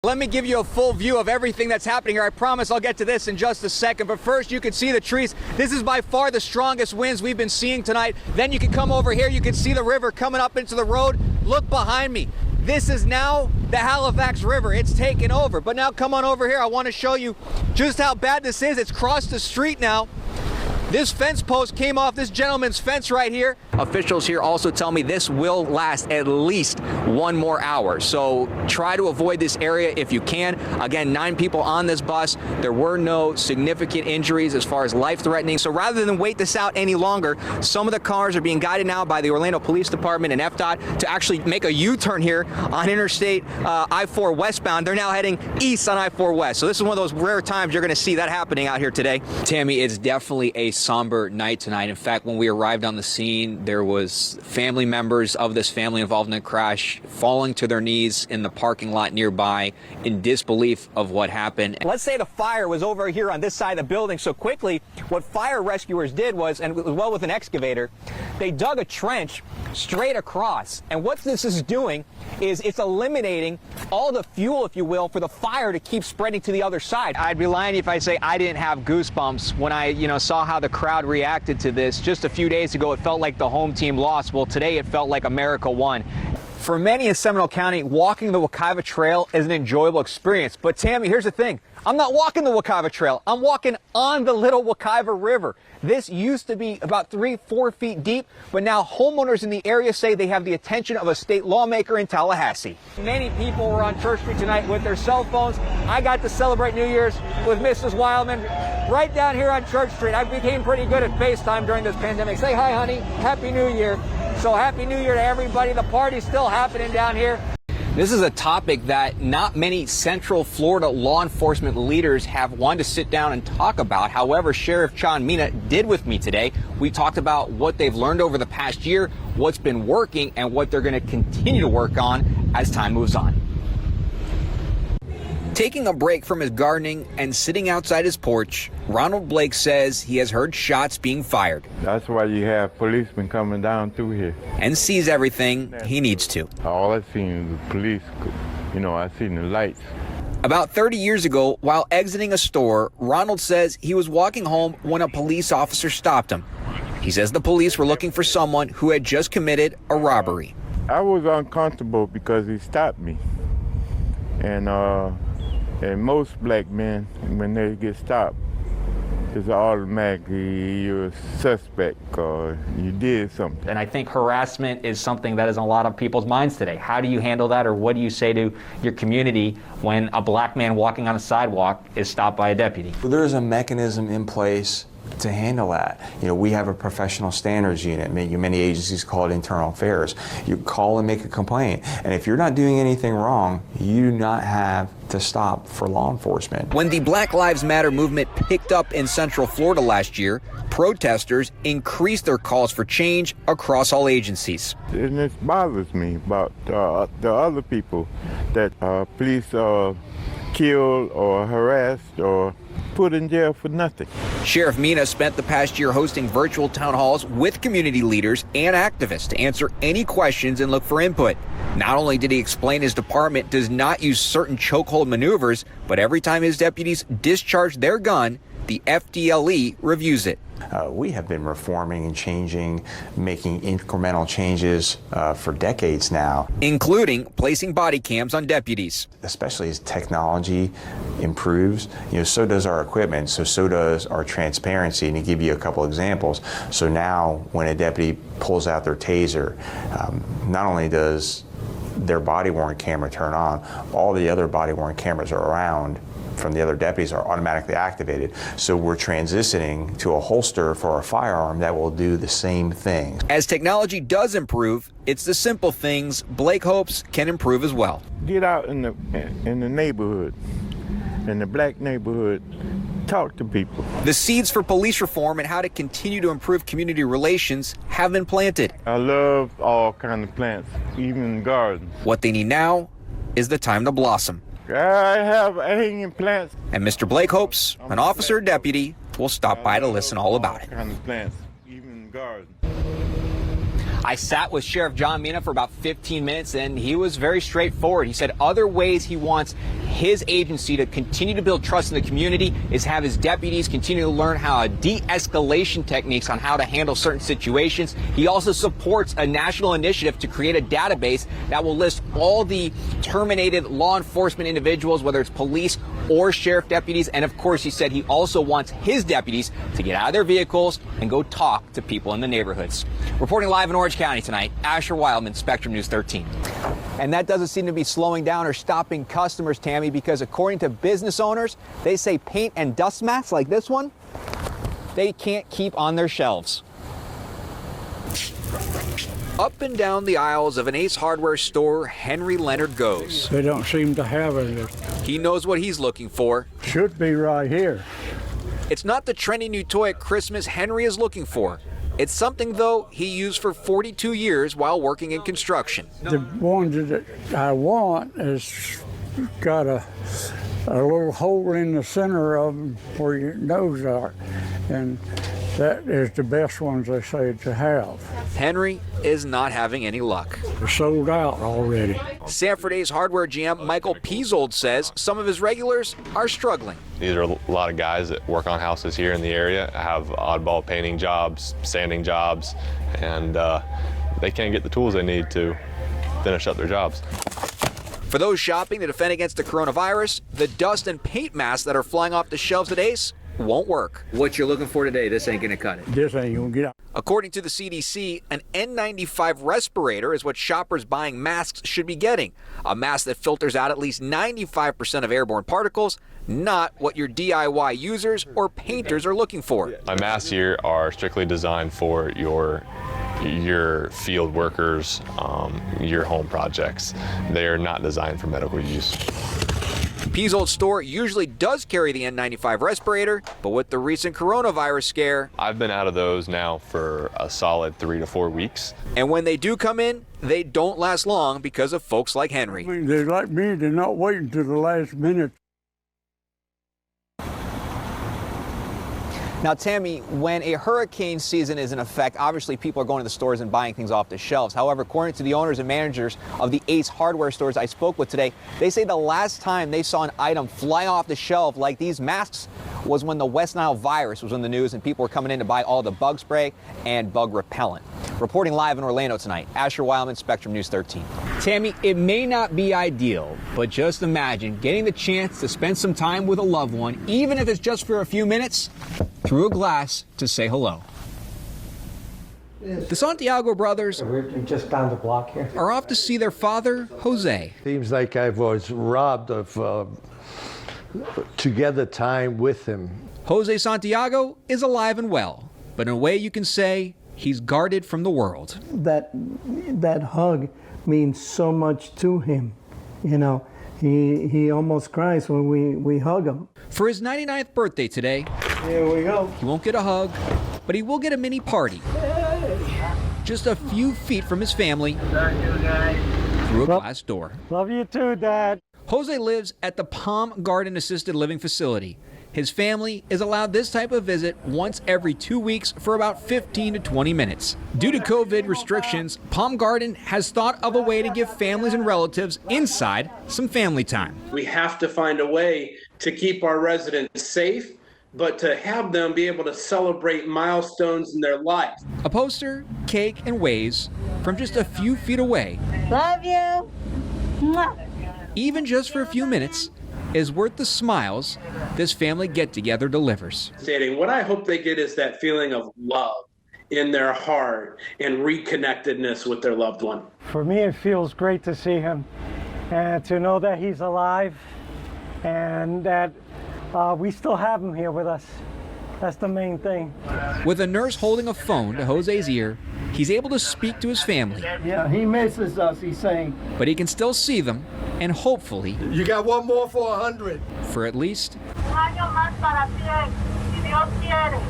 Let me give you a full view of everything that's happening here. I promise I'll get to this in just a second. But first, you can see the trees. This is by far the strongest winds we've been seeing tonight. Then you can come over here. You can see the river coming up into the road. Look behind me. This is now the Halifax River. It's taken over. But now come on over here. I want to show you just how bad this is. It's crossed the street now. This fence post came off this gentleman's fence right here. Officials here also tell me this will last at least 1 more hour. So try to avoid this area if you can. Again, 9 people on this bus. There were no significant injuries as far as life-threatening. So rather than wait this out any longer, some of the cars are being guided now by the Orlando Police Department and FDOT to actually make a U-turn here on Interstate I-4 westbound. They're now heading east on I-4 west. So this is one of those rare times you're going to see that happening out here today. Tammy, it's definitely a somber night tonight. In fact, when we arrived on the scene, there was family members of this family involved in the crash falling to their knees in the parking lot nearby in disbelief of what happened. Let's say the fire was over here on this side of the building. So quickly, what fire rescuers did was, and well with an excavator, they dug a trench straight across. And what this is doing is it's eliminating all the fuel, if you will, for the fire to keep spreading to the other side. I'd be lying if I say I didn't have goosebumps when I, saw how the crowd reacted to this. Just a few days ago, it felt like the home team lost. Well, today it felt like America won. For many in Seminole County, walking the Wekiva Trail is an enjoyable experience. But Tammy, here's the thing. I'm not walking the Wekiva Trail. I'm walking on the Little Wekiva River. This used to be about 3-4 feet deep, but now homeowners in the area say they have the attention of a state lawmaker in Tallahassee. Many people were on Church Street tonight with their cell phones. I got to celebrate New Year's with Mrs. Wildman right down here on Church Street. I became pretty good at FaceTime during this pandemic. Say hi, honey. Happy New Year. So Happy New Year to everybody. The party's still happening down here. This is a topic that not many Central Florida law enforcement leaders have wanted to sit down and talk about. However, Sheriff John Mina did with me today. We talked about what they've learned over the past year, what's been working, and what they're going to continue to work on as time moves on. Taking a break from his gardening and sitting outside his porch, Ronald Blake says he has heard shots being fired. That's why you have policemen coming down through here. And sees everything he needs to. All I seen is the police, I seen the lights. About 30 years ago, while exiting a store, Ronald says he was walking home when a police officer stopped him. He says the police were looking for someone who had just committed a robbery. I was uncomfortable because he stopped me. And most black men, when they get stopped, it's automatically you're a suspect or you did something. And I think harassment is something that is in a lot of people's minds today. How do you handle that, or what do you say to your community when a black man walking on a sidewalk is stopped by a deputy? Well, there is a mechanism in place to handle that. We have a professional standards unit. Many agencies call it internal affairs. You call and make a complaint. And if you're not doing anything wrong, you do not have to stop for law enforcement. When the Black Lives Matter movement picked up in Central Florida last year, protesters increased their calls for change across all agencies. And it bothers me about the other people that police killed or harassed or put in jail for nothing. Sheriff Mina spent the past year hosting virtual town halls with community leaders and activists to answer any questions and look for input. Not only did he explain his department does not use certain chokehold maneuvers, but every time his deputies discharge their gun, the FDLE reviews it. We have been reforming and changing, making incremental changes for decades now. Including placing body cams on deputies. Especially as technology improves, so does our equipment, so does our transparency. And to give you a couple examples, so now when a deputy pulls out their taser, not only does their body-worn camera turn on, all the other body-worn cameras are around from the other deputies are automatically activated. So we're transitioning to a holster for a firearm that will do the same thing. As technology does improve, it's the simple things Blake hopes can improve as well. Get out in the neighborhood, in the black neighborhood, talk to people. The seeds for police reform and how to continue to improve community relations have been planted. I love all kinds of plants, even gardens. What they need now is the time to blossom. I have hanging plants. And Mr. Blake hopes an officer or deputy will stop by to listen all about it. Kind of plants, even gardens. I sat with Sheriff John Mina for about 15 minutes, and he was very straightforward. He said other ways he wants his agency to continue to build trust in the community is have his deputies continue to learn how de-escalation techniques on how to handle certain situations. He also supports a national initiative to create a database that will list all the terminated law enforcement individuals, whether it's police or sheriff deputies. And of course, he said he also wants his deputies to get out of their vehicles and go talk to people in the neighborhoods. Reporting live in Orange County tonight, Asher Wildman, Spectrum News 13. And that doesn't seem to be slowing down or stopping customers, Tammy, because according to business owners, they say paint and dust masks like this one, they can't keep on their shelves. Up and down the aisles of an Ace Hardware store, Henry Leonard goes. They don't seem to have it. He knows what he's looking for. Should be right here. It's not the trendy new toy at Christmas Henry is looking for. It's something, though, he used for 42 years while working in construction. The one that I want has got a little hole in the center of them where your nose are, and that is the best ones they say to have. Henry is not having any luck. They're sold out already. Sanford Ace Hardware GM Michael Piesold says some of his regulars are struggling. These are a lot of guys that work on houses here in the area, have oddball painting jobs, sanding jobs, and they can't get the tools they need to finish up their jobs. For those shopping to defend against the coronavirus, the dust and paint masks that are flying off the shelves at Ace won't work. What you're looking for today, this ain't gonna cut it. This ain't gonna get out. According to the CDC, an N95 respirator is what shoppers buying masks should be getting. A mask that filters out at least 95% of airborne particles, not what your DIY users or painters are looking for. My masks here are strictly designed for your field workers, your home projects. They are not designed for medical use. Piesold's store usually does carry the N95 respirator, but with the recent coronavirus scare, I've been out of those now for a solid 3 to 4 weeks. And when they do come in, they don't last long because of folks like Henry. I mean, they're like me, they're not waiting to the last minute. Now, Tammy, when a hurricane season is in effect, obviously people are going to the stores and buying things off the shelves. However, according to the owners and managers of the Ace Hardware stores I spoke with today, they say the last time they saw an item fly off the shelf like these masks was when the West Nile virus was in the news and people were coming in to buy all the bug spray and bug repellent. Reporting live in Orlando tonight, Asher Wildman, Spectrum News 13. Tammy, it may not be ideal, but just imagine getting the chance to spend some time with a loved one, even if it's just for a few minutes, through a glass to say hello. The Santiago brothers We're just down the block here. are off to see their father, Jose. Seems like I was robbed of together time with him. Jose Santiago is alive and well, but in a way you can say he's guarded from the world. That hug means so much to him. You know, he almost cries when we hug him. For his 99th birthday today, Here we go. he won't get a hug, but he will get a mini party. Just a few feet from his family, through a glass door. Love you too, Dad. Jose lives at the Palm Garden Assisted Living Facility. His family is allowed this type of visit once every 2 weeks for about 15 to 20 minutes. Due to COVID restrictions, Palm Garden has thought of a way to give families and relatives inside some family time. We have to find a way to keep our residents safe, but to have them be able to celebrate milestones in their life. A poster, cake, and waves from just a few feet away. Love you. Mwah. Even just for a few minutes, is worth the smiles this family get-together delivers. Stating what I hope they get is that feeling of love in their heart and reconnectedness with their loved one. For me, it feels great to see him and to know that he's alive and that we still have him here with us. That's the main thing. With a nurse holding a phone to Jose's ear, he's able to speak to his family. Yeah, he misses us, he's saying. But he can still see them, and hopefully, You got one more for 100. for at least Un año más para ti, si Dios quiere.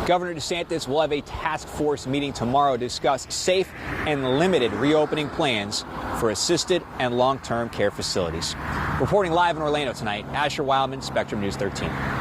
Governor DeSantis will have a task force meeting tomorrow to discuss safe and limited reopening plans for assisted and long-term care facilities. Reporting live in Orlando tonight, Asher Wildman, Spectrum News 13.